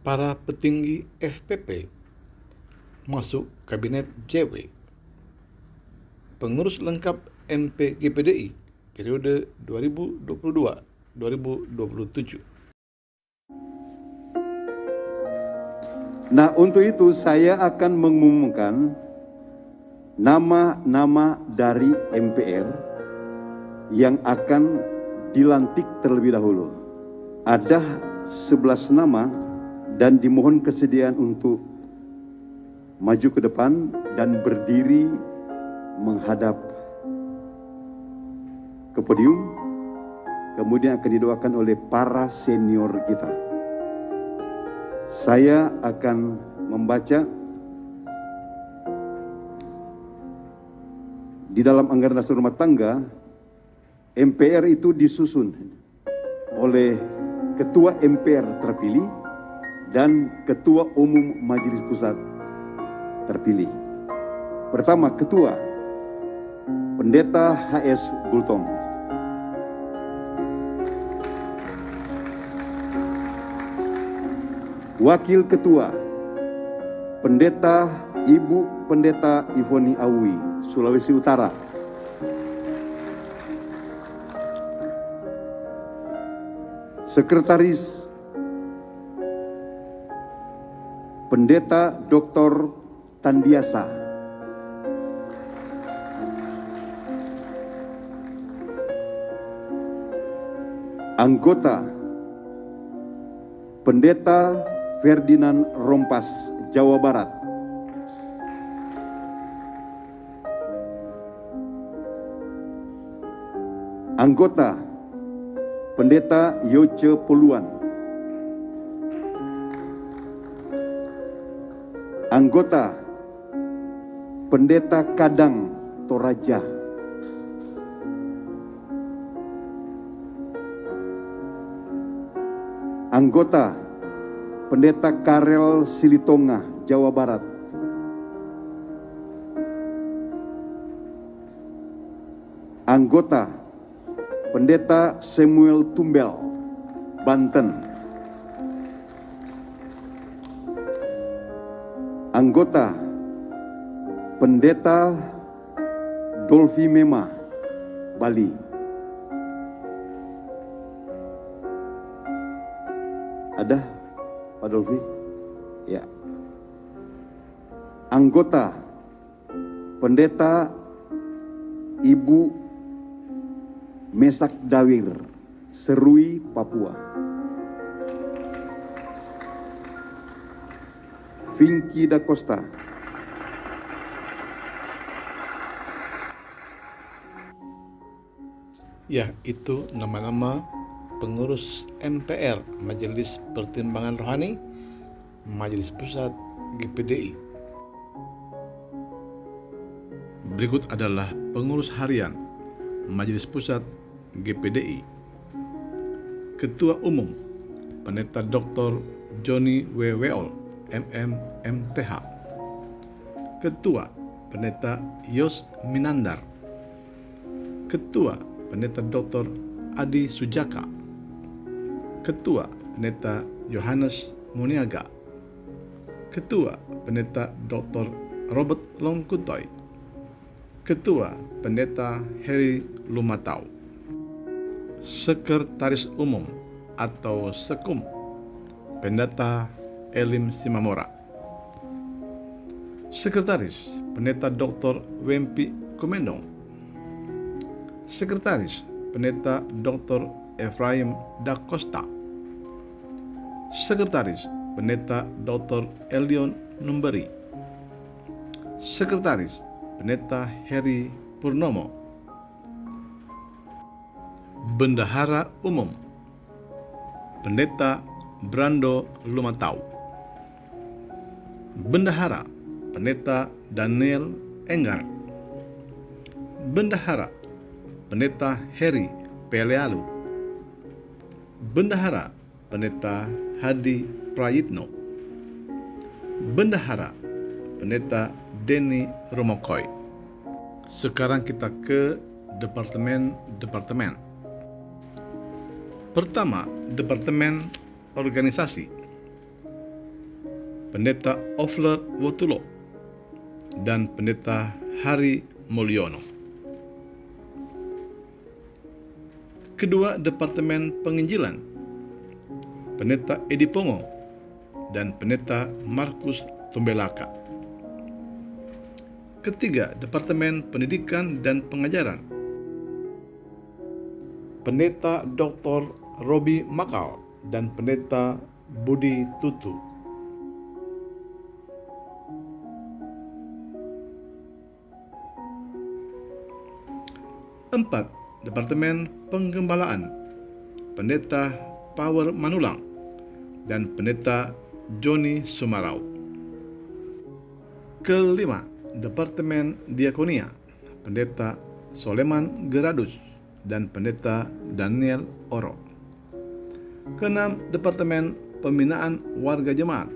para petinggi FPP masuk Kabinet JW. Pengurus lengkap MPGPDI periode 2022-2027. Nah, untuk itu saya akan mengumumkan nama-nama dari MPR yang akan dilantik terlebih dahulu. Ada 11 nama dan dimohon kesediaan untuk maju ke depan dan berdiri menghadap ke podium, kemudian akan didoakan oleh para senior kita. Saya akan membaca di dalam anggaran dasar rumah tangga. MPR itu disusun oleh Ketua MPR terpilih dan Ketua Umum Majelis Pusat terpilih. Pertama, Ketua Pendeta HS Bultong. Wakil Ketua Pendeta Ibu Pendeta Ivoni Awi, Sulawesi Utara. Sekretaris Pendeta Dr. Tandiasa. Anggota Pendeta Ferdinand Rompas, Jawa Barat. Anggota Pendeta Yoce Poluan. Anggota Pendeta Kadang Toraja. Anggota Pendeta Karel Silitonga, Jawa Barat. Anggota Pendeta Samuel Tumbel, Banten. Anggota Pendeta Dolfi Mema, Bali. Ada Pak Dolfi? Ya. Anggota Pendeta Ibu Mesak Dawir, Serui, Papua. Vinky Da Costa. Ya, itu nama-nama pengurus MPR, Majelis Pertimbangan Rohani, Majelis Pusat GPDI. Berikut adalah pengurus harian Majelis Pusat GPDI. Ketua Umum Pendeta Dr. Joni W. Weol, MM, MTH. Ketua Pendeta Yos Minandar. Ketua Pendeta Dr. Adi Sujaka. Ketua Pendeta Yohanes Muniaga. Ketua Pendeta Dr. Robert Longkutoy. Ketua Pendeta Heri Lumatau. Sekretaris Umum atau Sekum Pendeta Elim Simamora. Sekretaris Pendeta Dr. Wempi Kumendong. Sekretaris Pendeta Dr. Efraim Da Costa. Sekretaris Pendeta Dr. Elion Numberi. Sekretaris Pendeta Heri Purnomo. Bendahara Umum Pendeta Brando Lumatau. Bendahara Pendeta Daniel Enggar. Bendahara Pendeta Heri Pelealu. Bendahara Pendeta Hadi Prayitno. Bendahara Pendeta Denny Romokoy. Sekarang kita ke departemen-departemen. Pertama, Departemen Organisasi. Pendeta Ofler Wotulo, dan Pendeta Hari Mulyono. Kedua Departemen Penginjilan, Pendeta Edi Pongo dan Pendeta Markus Tumbelaka. Ketiga Departemen Pendidikan dan Pengajaran, Pendeta Dr. Robi Makau dan Pendeta Budi Tutu. Empat Departemen Penggembalaan, Pendeta Power Manulang dan Pendeta Joni Sumarau. Kelima Departemen Diakonia, Pendeta Soleman Geradus dan Pendeta Daniel Oro. Keenam Departemen Pembinaan Warga Jemaat,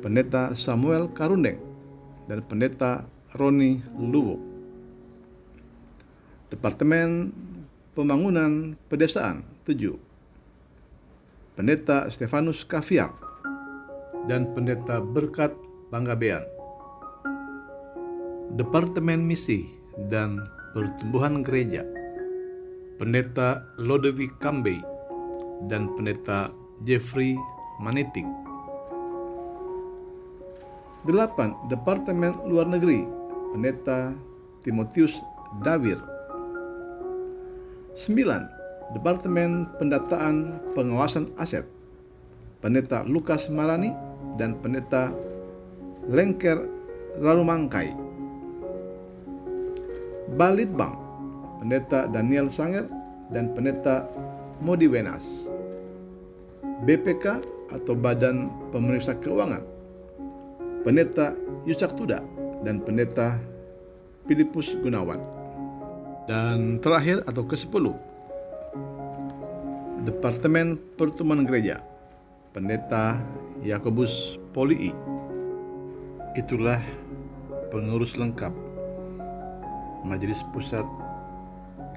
Pendeta Samuel Karundeng dan Pendeta Roni Luwo. Departemen Pembangunan Pedesaan 7, Pendeta Stefanus Kaviak dan Pendeta Berkat Panggabean. Departemen Misi dan Pertumbuhan Gereja, Pendeta Lodewijk Kambei dan Pendeta Jeffrey Manitik. 8 Departemen Luar Negeri, Pendeta Timotius Dawir. 9 Departemen Pendataan Pengawasan Aset, Pendeta Lukas Marani dan Pendeta Lengker Rarumangkai. Balitbang, Pendeta Daniel Sanger dan Pendeta Modi Wenas. BPK atau Badan Pemeriksa Keuangan, Pendeta Yusak Tuda dan Pendeta Filipus Gunawan. Dan terakhir atau ke-10, Departemen Pertemuan Gereja, Pendeta Yakobus Polii. Itulah pengurus lengkap Majelis Pusat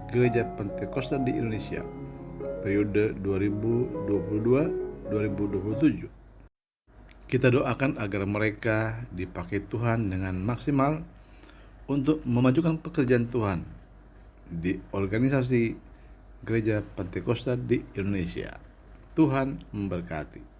Gereja Pentakosta di Indonesia periode 2022-2027. Kita doakan agar mereka dipakai Tuhan dengan maksimal untuk memajukan pekerjaan Tuhan di organisasi Gereja Pentakosta di Indonesia. Tuhan memberkati.